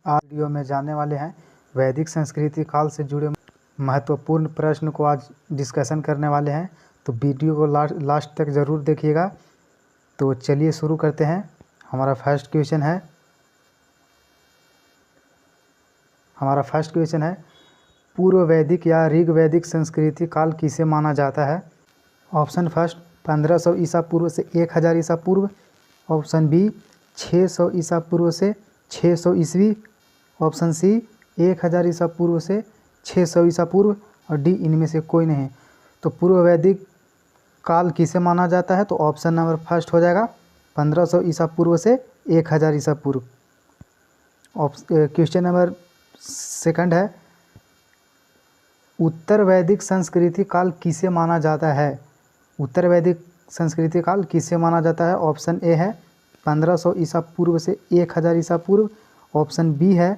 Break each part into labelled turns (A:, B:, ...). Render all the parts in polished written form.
A: आज वीडियो में जानने वाले हैं वैदिक संस्कृति काल से जुड़े महत्वपूर्ण प्रश्न को आज डिस्कशन करने वाले हैं। तो वीडियो को लास्ट तक ज़रूर देखिएगा। तो चलिए शुरू करते हैं। हमारा फर्स्ट क्वेश्चन है पूर्व वैदिक या ऋग वैदिक संस्कृति काल किसे माना जाता है। ऑप्शन फर्स्ट 1500 ईसा पूर्व से 1000 ईसा पूर्व। ऑप्शन बी 600 ईसा पूर्व से 600 ईस्वी। ऑप्शन सी 1000 ईसा पूर्व से 600 ईसा पूर्व और डी इनमें से कोई नहीं। तो पूर्व वैदिक काल किसे माना जाता है, तो ऑप्शन नंबर फर्स्ट हो जाएगा 1500 ईसा पूर्व से 1000 ईसा पूर्व। क्वेश्चन नंबर सेकंड है उत्तर वैदिक संस्कृति काल किसे माना जाता है। उत्तर वैदिक संस्कृति काल किसे माना जाता है। ऑप्शन ए है 1500 ईसा पूर्व से 1000 ईसा पूर्व। ऑप्शन बी है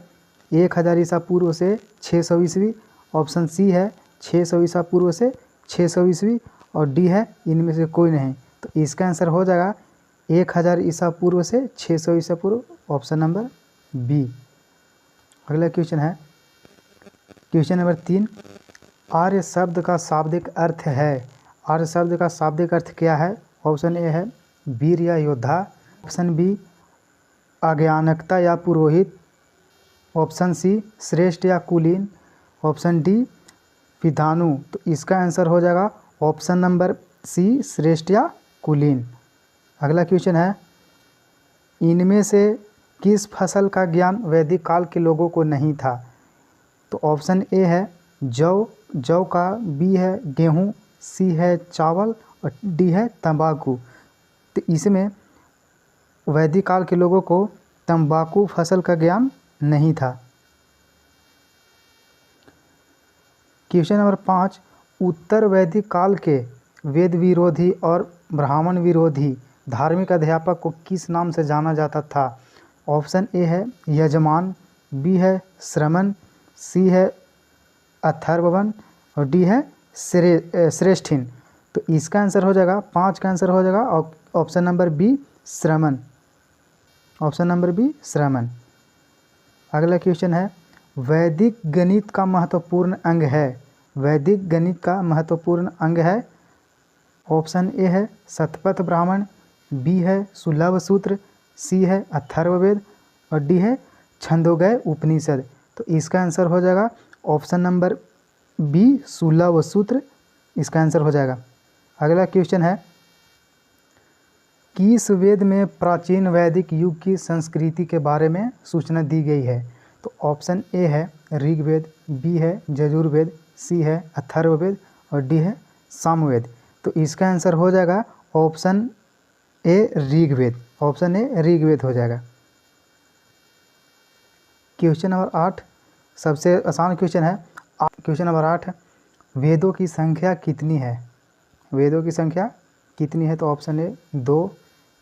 A: 1000 ईसा पूर्व से 600 ईस्वी। ऑप्शन सी है 600 ईसा पूर्व से 600 ईस्वी और डी है इनमें से कोई नहीं। तो इसका आंसर हो जाएगा 1000 ईसा पूर्व से 600 ईसा पूर्व, ऑप्शन नंबर बी। अगला क्वेश्चन है क्वेश्चन नंबर 3 आर्य शब्द का शाब्दिक अर्थ है। आर्य शब्द का शाब्दिक अर्थ क्या है। ऑप्शन ए है वीर या योद्धा। ऑप्शन बी अज्ञानकता या पुरोहित। ऑप्शन सी श्रेष्ठ या कुलीन। ऑप्शन डी विधानु। तो इसका आंसर हो जाएगा ऑप्शन नंबर सी श्रेष्ठ या कुलीन। अगला क्वेश्चन है इनमें से किस फसल का ज्ञान वैदिक काल के लोगों को नहीं था। तो ऑप्शन ए है जौ का, बी है गेहूँ, सी है चावल और डी है तंबाकू। तो इसमें वैदिक काल के लोगों को तंबाकू फसल का ज्ञान नहीं था। क्वेश्चन नंबर 5 उत्तर वैदिक काल के वेद विरोधी और ब्राह्मण विरोधी धार्मिक अध्यापक को किस नाम से जाना जाता था। ऑप्शन ए है यजमान, बी है श्रमण, सी है अथर्ववन और डी है श्रेष्ठिन। तो इसका आंसर हो जाएगा 5 का आंसर हो जाएगा ऑप्शन नंबर बी श्रमण। ऑप्शन नंबर बी श्रमण। अगला क्वेश्चन है वैदिक गणित का महत्वपूर्ण अंग है। वैदिक गणित का महत्वपूर्ण अंग है। ऑप्शन ए है शतपथ ब्राह्मण, बी है सुलभ सूत्र, सी है अथर्ववेद और डी है छंदोगय उपनिषद। तो इसका आंसर हो जाएगा ऑप्शन नंबर बी सुलभ सूत्र, इसका आंसर हो जाएगा। अगला क्वेश्चन है किस वेद में प्राचीन वैदिक युग की संस्कृति के बारे में सूचना दी गई है। तो ऑप्शन ए है ऋग्वेद, बी है यजुर्वेद, सी है अथर्ववेद और डी है सामवेद। तो इसका आंसर हो जाएगा option A Rigveda. Option A Rigveda हो जाएगा। क्वेश्चन नंबर 8 सबसे आसान क्वेश्चन है। क्वेश्चन नंबर 8 वेदों की संख्या कितनी है। वेदों की संख्या कितनी है। तो ऑप्शन ए 2,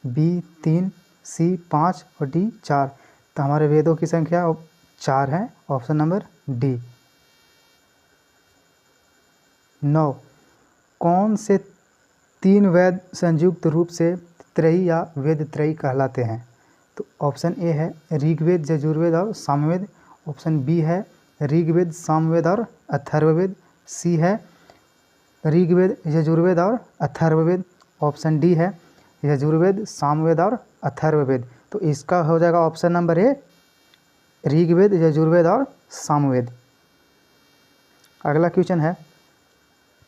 A: बी 3, सी 5 और डी 4। तो हमारे वेदों की संख्या 4 है, ऑप्शन नंबर डी। 9 कौन से 3 वेद संयुक्त रूप से त्रयी या वेद त्रयी कहलाते हैं। तो ऑप्शन ए है ऋग्वेद, यजुर्वेद और सामवेद। ऑप्शन बी है ऋग्वेद, सामवेद और अथर्ववेद। सी है ऋग्वेद, यजुर्वेद और अथर्ववेद। ऑप्शन डी है यजुर्वेद, सामवेद और अथर्ववेद। तो इसका हो जाएगा option number A Rigveda, Yajurveda और सामवेद। अगला क्वेश्चन है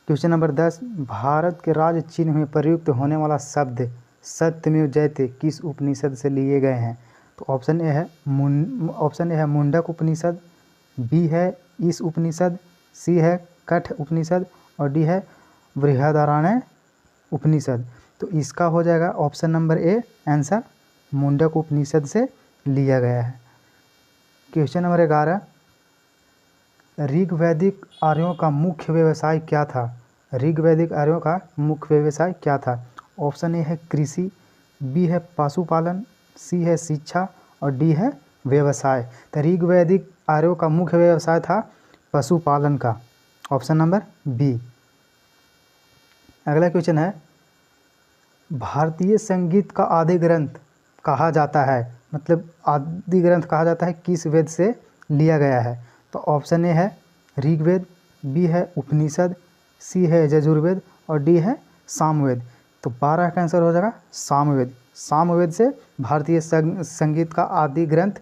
A: क्वेश्चन नंबर 10 भारत के राज चिन्ह में प्रयुक्त होने वाला शब्द सत्यमेव जयते किस उपनिषद से लिए गए हैं। तो ऑप्शन ए है मुंडक उपनिषद, बी है ईश उपनिषद, सी है कठ उपनिषद और डी है बृहदारण्यक उपनिषद। तो इसका हो जाएगा option number A answer Mundaka Upanishad से लिया गया है। क्वेश्चन नंबर 11 ऋग वैदिक आर्यों का मुख्य व्यवसाय क्या था। ऋग वैदिक आर्यों का मुख्य व्यवसाय क्या था। ऑप्शन ए है कृषि, बी है पशुपालन, सी है शिक्षा और डी है व्यवसाय। तो ऋग वैदिक आर्यों का मुख्य व्यवसाय था पशुपालन का, ऑप्शन नंबर बी। अगला क्वेश्चन है भारतीय संगीत का आदि ग्रंथ कहा जाता है। मतलब आदि ग्रंथ कहा जाता है किस वेद से लिया गया है? तो ऑप्शन ए है ऋग्वेद, बी है उपनिषद, सी है यजुर्वेद और डी है सामवेद। तो 12 का आंसर हो जाएगा सामवेद। सामवेद से भारतीय संगीत का आदि ग्रंथ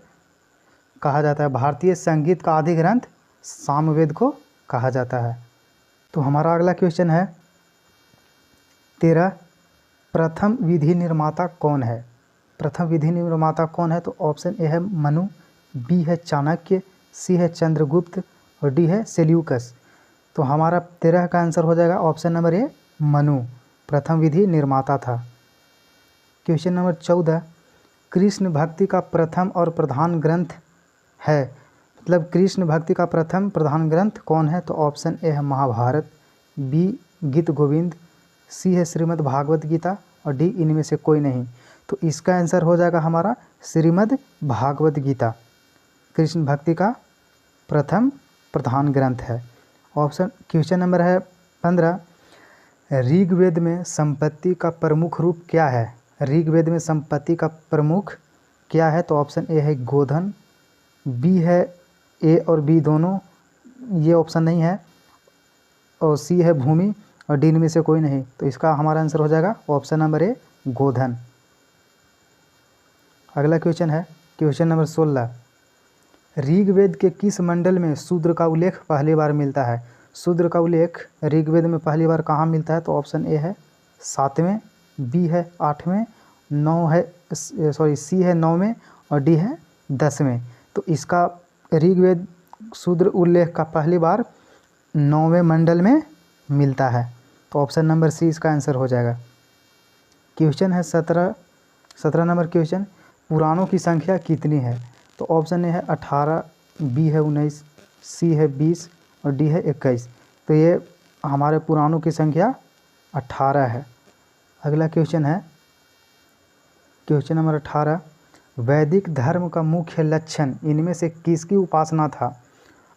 A: कहा जाता है। भारतीय संगीत का आदि ग्रंथ सामवेद को कहा जाता है। तो हमारा अगला क्वेश्चन है 13, प्रथम विधि निर्माता कौन है? प्रथम विधि निर्माता कौन है? तो ऑप्शन ए है मनु, बी है चाणक्य, सी है चंद्रगुप्त और डी है सेल्यूकस। तो हमारा 13 का आंसर हो जाएगा ऑप्शन नंबर ए मनु, प्रथम विधि निर्माता था। क्वेश्चन नंबर 14, कृष्ण भक्ति का प्रथम और प्रधान ग्रंथ है, मतलब कृष्ण भक्ति का प्रथम प्रधान ग्रंथ कौन है? तो ऑप्शन ए है महाभारत, बी गीत गोविंद, सी है श्रीमद् भागवत गीता और डी इनमें से कोई नहीं। तो इसका आंसर हो जाएगा हमारा श्रीमद् भागवत गीता, कृष्ण भक्ति का प्रथम प्रधान ग्रंथ है। ऑप्शन क्वेश्चन नंबर है 15, ऋग्वेद में संपत्ति का प्रमुख रूप क्या है? ऋग्वेद में संपत्ति का प्रमुख क्या है? तो ऑप्शन ए है गोधन, बी है ए और बी दोनों, ये ऑप्शन नहीं है, और सी है भूमि और डी में से कोई नहीं। तो इसका हमारा आंसर हो जाएगा ऑप्शन नंबर ए गोधन। अगला क्वेश्चन है क्वेश्चन नंबर 16, ऋग्वेद के किस मंडल में शूद्र का उल्लेख पहली बार मिलता है? शूद्र का उल्लेख ऋग्वेद में पहली बार कहाँ मिलता है? तो ऑप्शन ए है 7वें, बी है 8वें, सी है 9वें और डी है 10वें। तो इसका ऋग्वेद शूद्र उल्लेख का पहली बार 9वें मंडल में मिलता है। तो ऑप्शन नंबर सी इसका आंसर हो जाएगा। क्वेश्चन है 17 नंबर क्वेश्चन, पुराणों की संख्या कितनी है? तो ऑप्शन ए है 18, बी है 19, सी है 20 और डी है 21। तो ये हमारे पुराणों की संख्या 18 है। अगला क्वेश्चन है क्वेश्चन नंबर 18, वैदिक धर्म का मुख्य लक्षण इनमें से किसकी उपासना था?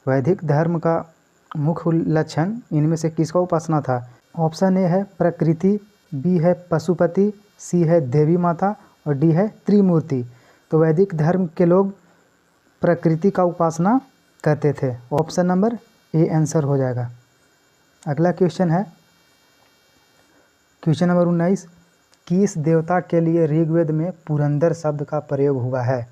A: वैदिक धर्म का मुख्य लक्षण इनमें से किसका उपासना था? ऑप्शन ए है प्रकृति, बी है पशुपति, सी है देवी माता और डी है त्रिमूर्ति। तो वैदिक धर्म के लोग प्रकृति का उपासना करते थे। ऑप्शन नंबर ए आंसर हो जाएगा। अगला क्वेश्चन है क्वेश्चन नंबर 19, किस देवता के लिए ऋग्वेद में पुरंदर शब्द का प्रयोग हुआ है?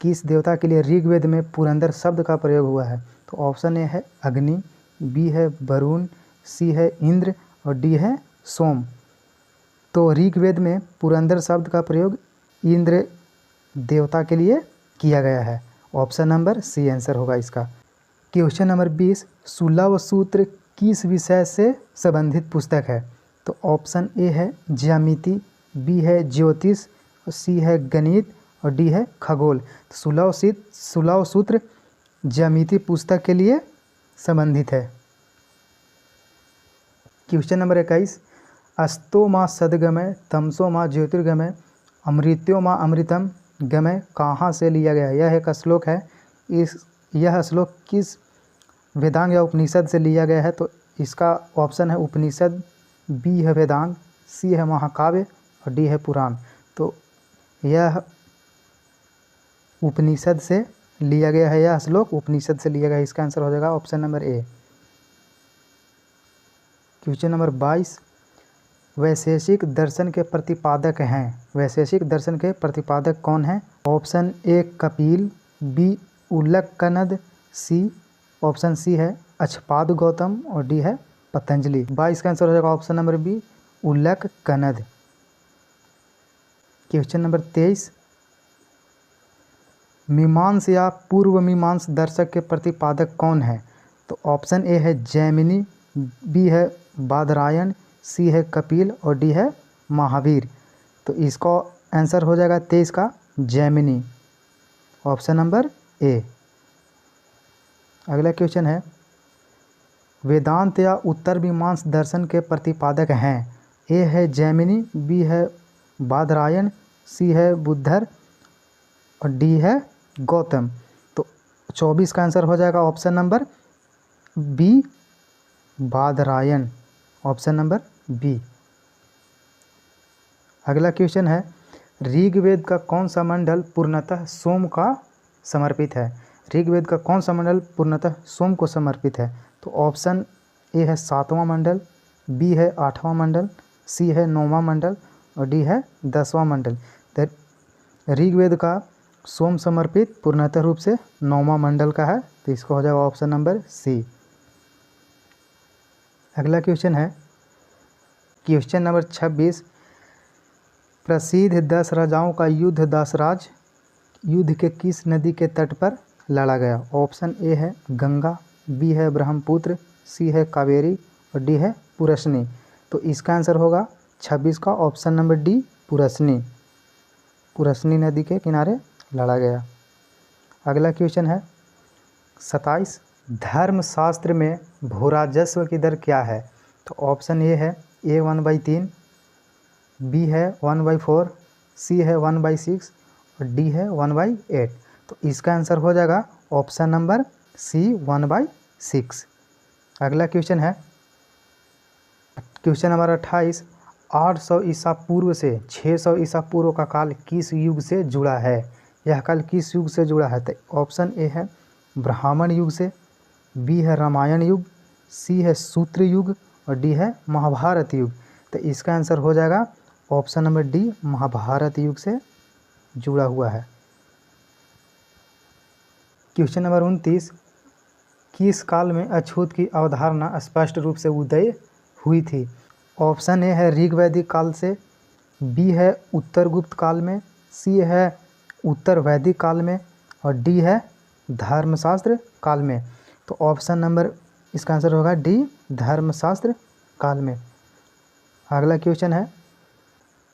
A: किस देवता के लिए ऋग्वेद में पुरंदर शब्द का प्रयोग हुआ है? तो ऑप्शन ए है अग्नि, बी है वरुण, सी है इंद्र और डी है सोम। तो ऋग्वेद में पुरंदर शब्द का प्रयोग इंद्र देवता के लिए किया गया है। ऑप्शन नंबर सी आंसर होगा इसका। क्वेश्चन नंबर 20, सुलभ सूत्र किस विषय से संबंधित पुस्तक है? तो ऑप्शन ए है ज्यामिति, बी है ज्योतिष, सी है गणित और डी है खगोल। तो सुलभ सूत्र ज्यामिति पुस्तक के लिए संबंधित है। क्वेश्चन नंबर 21, अस्तो माँ सदगमय तमसो माँ ज्योतिर्गमय अमृत्यो माँ अमृतम गमय कहाँ से लिया गया है? यह एक श्लोक है। यह श्लोक किस वेदांग या उपनिषद से लिया गया है? तो इसका ऑप्शन है उपनिषद, बी है वेदांग, सी है महाकाव्य और डी है पुराण। तो यह उपनिषद से लिया गया है, यह श्लोक उपनिषद से लिया गया है। इसका आंसर हो जाएगा option number A. Question number 22, Vaisheshika दर्शन के प्रतिपादक हैं। वैशेषिक दर्शन के प्रतिपादक कौन हैं? ऑप्शन ए कपिल, बी उल्लकनद, सी ऑप्शन सी है अक्षपाद गौतम और डी है पतंजलि। 22 का आंसर हो जाएगा ऑप्शन नंबर बी उल्लकनद। क्वेश्चन नंबर 23, मीमांस या पूर्व मीमांस दर्शक के प्रतिपादक कौन है? तो ऑप्शन ए है जैमिनी, बी है बादरायण, सी है कपिल और डी है महावीर। तो इसका आंसर हो जाएगा 23 का जैमिनी, ऑप्शन नंबर ए। अगला क्वेश्चन है, वेदांत या उत्तर मीमांस दर्शन के प्रतिपादक हैं। ए है जैमिनी, बी है बादरायण, सी है बुद्धर और डी है गौतम। तो 24 का आंसर हो जाएगा option number B Badarayana, option number B. अगला क्वेश्चन है, ऋग्वेद का कौन सा मंडल पूर्णतः सोम का समर्पित है? ऋग्वेद का कौन सा मंडल पूर्णतः सोम को समर्पित है? तो ऑप्शन ए है 7वां मंडल, बी है 8वां मंडल, सी है 9वां मंडल और डी है 10वां मंडल। तो ऋग्वेद का सोम समर्पित पूर्णतः रूप से 9वां मंडल का है, तो इसको हो जाएगा ऑप्शन नंबर सी। अगला क्वेश्चन है क्वेश्चन नंबर 26। प्रसिद्ध 10 राजाओं का युद्ध दासराज युद्ध के किस नदी के तट पर लड़ा गया? ऑप्शन ए है गंगा, बी है ब्रह्मपुत्र, सी है कावेरी और डी है पुरस्नी। तो इसका आंसर होगा 26 का ऑप्शन नंबर डी पुरस्नी। पुरस्नी नदी के किनारे लड़ा गया। अगला क्वेश्चन है 27। धर्मशास्त्र में भूराजस्व की दर क्या है? तो ऑप्शन ए है ए 1/3, बी है 1/4, सी है 1/6 और डी है 1/8। तो इसका आंसर हो जाएगा ऑप्शन नंबर सी 1/6। अगला क्वेश्चन है क्वेश्चन नंबर 28। 800 ईसा पूर्व से 600 ईसा पूर्व का काल किस युग से जुड़ा है? यह काल किस युग से जुड़ा है? तो ऑप्शन ए है ब्राह्मण युग से, बी है रामायण युग, सी है सूत्र युग और डी है महाभारत युग। तो इसका आंसर हो जाएगा ऑप्शन नंबर डी महाभारत युग से जुड़ा हुआ है। Question number 29। किस काल में अछूत की अवधारणा स्पष्ट रूप से उदय हुई थी? ऑप्शन ए है ऋग वैदिक काल से, बी है उत्तर गुप्त काल में, सी है उत्तर वैदिक काल में और डी है धर्मशास्त्र काल में। तो ऑप्शन नंबर इसका आंसर होगा डी धर्मशास्त्र काल में। अगला क्वेश्चन है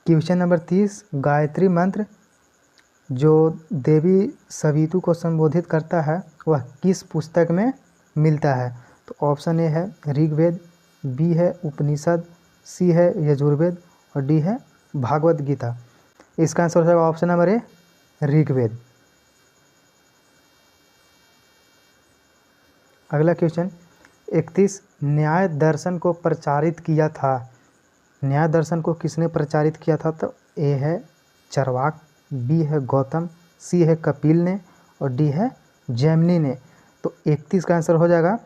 A: क्वेश्चन नंबर 30। गायत्री मंत्र जो देवी सवितु को संबोधित करता है वह किस पुस्तक में मिलता है? तो ऑप्शन ए है ऋग्वेद, बी है उपनिषद, सी है यजुर्वेद और डी है भागवत गीता। इसका आंसर हो जाएगा ऑप्शन नंबर ए ऋग्वेद। अगला क्वेश्चन 31। न्याय दर्शन को प्रचारित किया था? न्याय दर्शन को किसने प्रचारित किया था? तो ए है चरवाक, बी है गौतम, सी है कपिल ने और डी है जैमिनी ने। तो 31 का आंसर हो जाएगा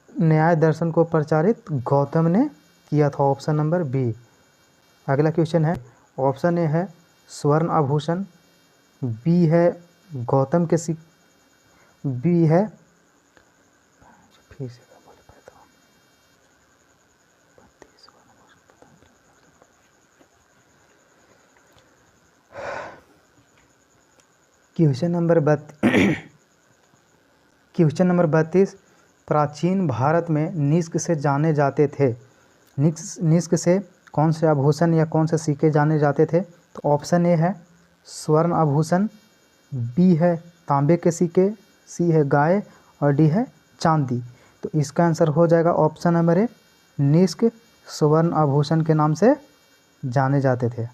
A: न्याय दर्शन को प्रचारित गौतम ने किया था, ऑप्शन नंबर बी। अगला क्वेश्चन है ऑप्शन ए है स्वर्ण आभूषण, बी है गौतम के बी है फिर से बोल पाता हूँ क्वेश्चन नंबर 32। प्राचीन भारत में निष्क से जाने जाते थे। निष्क से कौन से आभूषण या कौन से सिक्के जाने जाते थे? तो ऑप्शन ए है स्वर्ण आभूषण, बी है तांबे के सिक्के, सी है गाय और डी है चांदी। तो इसका आंसर हो जाएगा ऑप्शन नंबर ए निष्क स्वर्ण आभूषण के नाम से जाने जाते थे।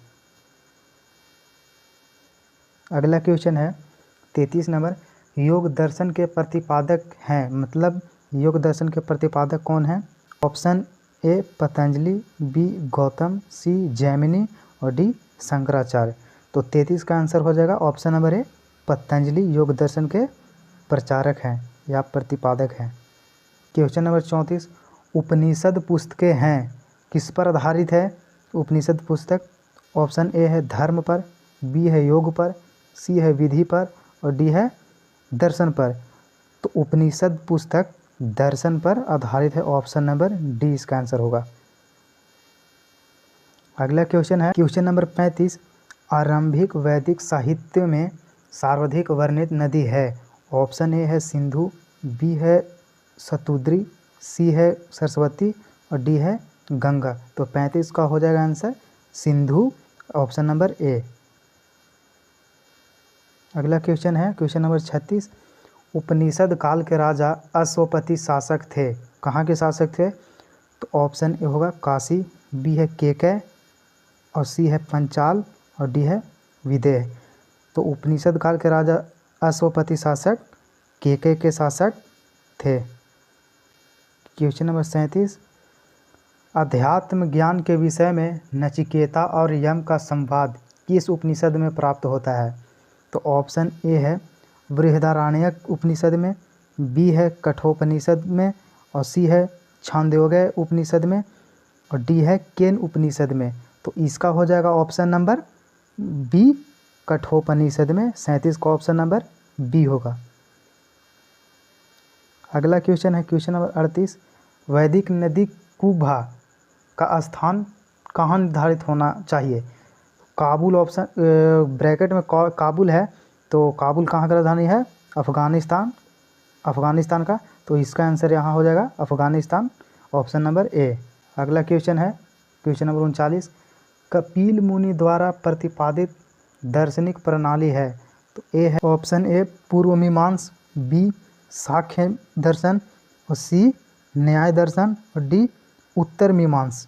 A: अगला क्वेश्चन है 33 नंबर। योग दर्शन के प्रतिपादक हैं, मतलब योग दर्शन के प्रतिपादक कौन हैं? Option A Patanjali, B Gautam, C Jaimini और डी शंकराचार्य। तो 33 का आंसर हो जाएगा ऑप्शन नंबर ए पतंजलि योग दर्शन के प्रचारक हैं या प्रतिपादक हैं। Question number 34। उपनिषद पुस्तकें हैं किस पर आधारित है? उपनिषद पुस्तक ऑप्शन ए है धर्म पर, बी है योग पर, सी है विधि पर और डी है दर्शन पर। तो उपनिषद पुस्तक दर्शन पर आधारित है, ऑप्शन नंबर डी इसका आंसर होगा। अगला क्वेश्चन है क्वेश्चन नंबर 35। आरंभिक वैदिक साहित्य में सर्वाधिक वर्णित नदी है? ऑप्शन ए है सिंधु, बी है सतुद्री, सी है सरस्वती और डी है गंगा। तो 35 का हो जाएगा आंसर सिंधु, ऑप्शन नंबर ए। अगला क्वेश्चन है क्वेश्चन नंबर 36। उपनिषद काल के राजा अश्वपति शासक थे, कहाँ के शासक थे? तो ऑप्शन ए होगा काशी, बी है केकय और सी है पंचाल और डी है विदेह। तो उपनिषद काल के राजा अश्वपति शासक केकय के शासक थे। Question number 37। अध्यात्म ज्ञान के विषय में नचिकेता और यम का संवाद किस उपनिषद में प्राप्त होता है? तो ऑप्शन ए है बृहदारण्यक उपनिषद में, बी है कठोपनिषद में, और सी है छांदोग्य उपनिषद में, और डी है केन उपनिषद में। तो इसका हो जाएगा ऑप्शन नंबर बी, कठोपनिषद में। 37 का ऑप्शन नंबर बी होगा। अगला क्वेश्चन है क्वेश्चन नंबर 38। वैदिक नदी कुब्भा का स्थान कहाँ निर्धारित होना चाहिए? काबुल, ऑप्शन ब्रैकेट में काबुल है, तो काबुल कहाँ का राजधानी है? अफगानिस्तान का। तो इसका आंसर यहाँ हो जाएगा अफगानिस्तान, ऑप्शन नंबर ए। अगला क्वेश्चन है क्वेश्चन नंबर 39। कपिल मुनि द्वारा प्रतिपादित दार्शनिक प्रणाली है? तो ए है ऑप्शन ए पूर्व मीमांस, बी सांख्य दर्शन, और सी न्याय दर्शन, और डी उत्तर मीमांस।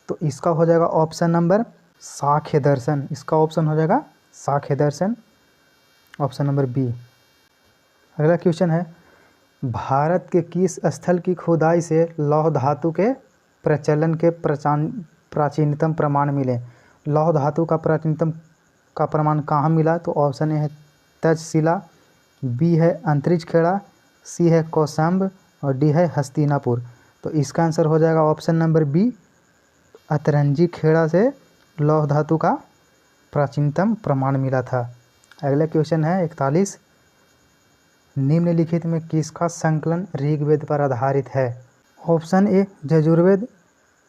A: तो इसका हो जाएगा ऑप्शन नंबर सांख्य दर्शन। इसका ऑप्शन हो जाएगा सांख्य दर्शन, ऑप्शन नंबर बी। अगला क्वेश्चन है भारत के किस स्थल की खुदाई से लौह धातु के प्रचलन के प्राचीनतम प्रमाण मिले? लौह धातु का प्राचीनतम का प्रमाण कहाँ मिला? तो ऑप्शन ए है तक्षशिला, बी है अंतरिक्ष खेड़ा, सी है कौशाम्ब, और डी है हस्तिनापुर। तो इसका आंसर हो जाएगा option number B, Atranji Kheda से लौह धातु का प्राचीनतम प्रमाण मिला था। अगला क्वेश्चन है 41। निम्नलिखित में किसका संकलन ऋग्वेद पर आधारित है? Option A Yajurveda,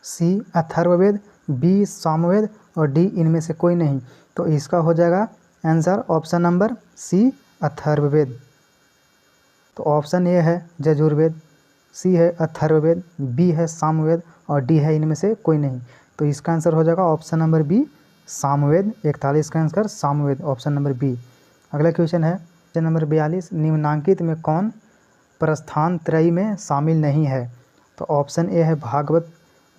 A: C Atharvaveda, B Samaveda, और डी इनमें से कोई नहीं। तो इसका हो जाएगा answer option number C Atharvaveda. तो ऑप्शन ए है यजुर्वेद, सी है अथर्ववेद, बी है सामवेद, और डी है इनमें से कोई नहीं। तो इसका आंसर हो जाएगा ऑप्शन नंबर बी सामवेद। 41 का answer Samaveda, option number B. अगला क्वेश्चन है क्वेश्चन नंबर 42। निम्नांकित में कौन प्रस्थान त्रयी में शामिल नहीं है? तो ऑप्शन ए है भागवत,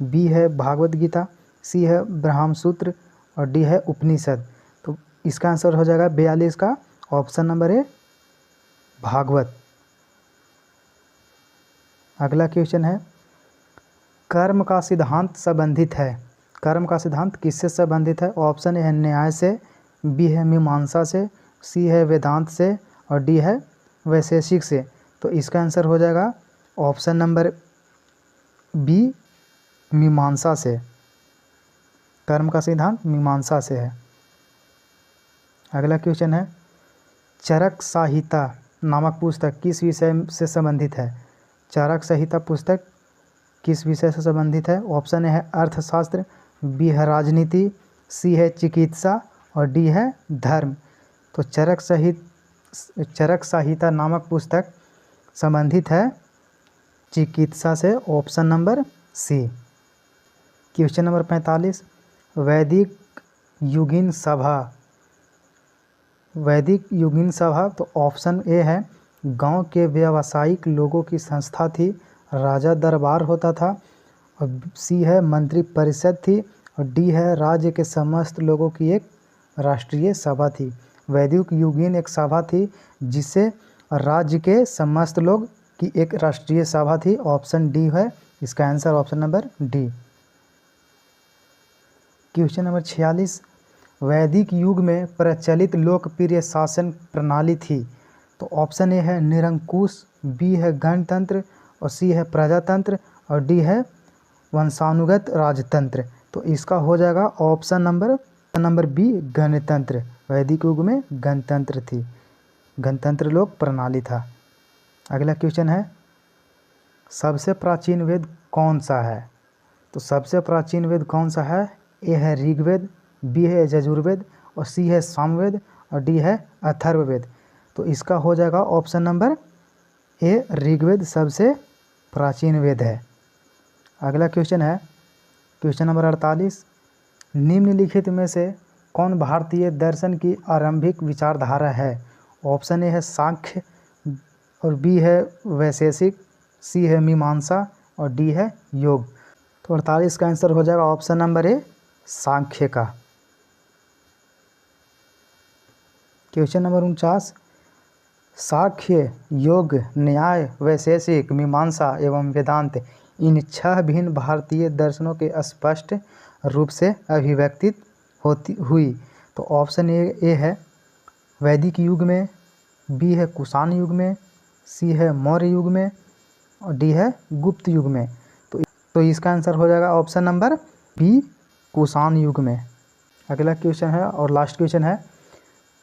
A: बी है भागवत गीता, सी है ब्रह्मसूत्र, और डी है उपनिषद। तो इसका आंसर हो जाएगा 42 का ऑप्शन नंबर ए भागवत। अगला क्वेश्चन है कर्म का सिद्धांत संबंधित है? कर्म का सिद्धांत किससे संबंधित है? ऑप्शन ए है न्याय से, बी है मीमांसा से, सी है वेदांत से, और डी है वैशेषिक से। तो इसका आंसर हो जाएगा ऑप्शन नंबर बी मीमांसा से। कर्म का सिद्धांत मीमांसा से है। अगला क्वेश्चन है चरक संहिता नामक पुस्तक किस विषय से संबंधित है? चरक संहिता पुस्तक किस विषय से संबंधित है? ऑप्शन ए है अर्थशास्त्र, बी है राजनीति, सी है चिकित्सा, और डी है धर्म। तो चरक संहिता नामक पुस्तक संबंधित है चिकित्सा से, option number C. Question number 45। वैदिक युगीन सभा। वैदिक युगीन सभा, तो ऑप्शन ए है गांव के व्यावसायिक लोगों की संस्था थी, राजा दरबार होता था, और सी है मंत्री परिषद थी, और डी है राज्य के समस्त लोगों की एक राष्ट्रीय सभा थी। वैदिक युगीन एक सभा थी जिससे राज्य के समस्त लोग की एक राष्ट्रीय सभा थी, ऑप्शन डी है इसका answer, option number D. Question number 46। वैदिक युग में प्रचलित लोकप्रिय शासन प्रणाली थी? तो ऑप्शन ए है निरंकुश, बी है गणतंत्र, और सी है प्रजातंत्र, और डी है वंशानुगत राजतंत्र। तो इसका हो जाएगा ऑप्शन नंबर बी गणतंत्र। वैदिक युग में गणतंत्र थी, गणतंत्र लोक प्रणाली था। अगला क्वेश्चन है सबसे प्राचीन वेद कौन सा है? तो सबसे प्राचीन वेद कौन सा है? ए है ऋग्वेद, बी है यजुर्वेद, और सी है सामवेद, और डी है अथर्ववेद। तो इसका हो जाएगा ऑप्शन नंबर ए ऋग्वेद सबसे प्राचीन वेद है। अगला क्वेश्चन है क्वेश्चन नंबर 48। निम्नलिखित में से कौन भारतीय दर्शन की आरंभिक विचारधारा है? ऑप्शन ए है सांख्य, और बी है वैशेषिक, सी है मीमांसा, और डी है योग। तो 48 का आंसर हो जाएगा ऑप्शन नंबर ए सांख्य का। Question number 49। सांख्य, योग, न्याय, वैशेषिक, मीमांसा एवं वेदांत इन 6 भिन्न भारतीय दर्शनों के स्पष्ट रूप से अभिव्यक्तित हुई। तो ऑप्शन ए है वैदिक युग में, बी है कुषाण युग में, सी है मौर्य युग में और डी है गुप्त युग में। तो इसका आंसर हो जाएगा ऑप्शन नंबर बी, कुषाण युग में। अगला क्वेश्चन है और लास्ट क्वेश्चन है,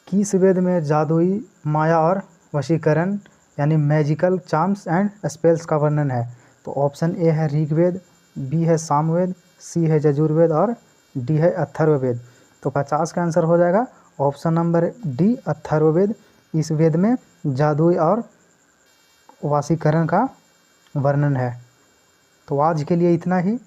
A: किस वेद में जादुई माया और वशीकरण यानी मैजिकल चार्म्स एंड स्पेल्स का वर्णन है? तो ऑप्शन ए है ऋग्वेद, बी है सामवेद, सी है यजुर्वेद और डी है अथर्ववेद। तो 50 का आंसर हो जाएगा ऑप्शन नंबर डी, अथर्ववेद। इस वेद में जादुई और वशीकरण का वर्णन है। तो आज के लिए इतना ही।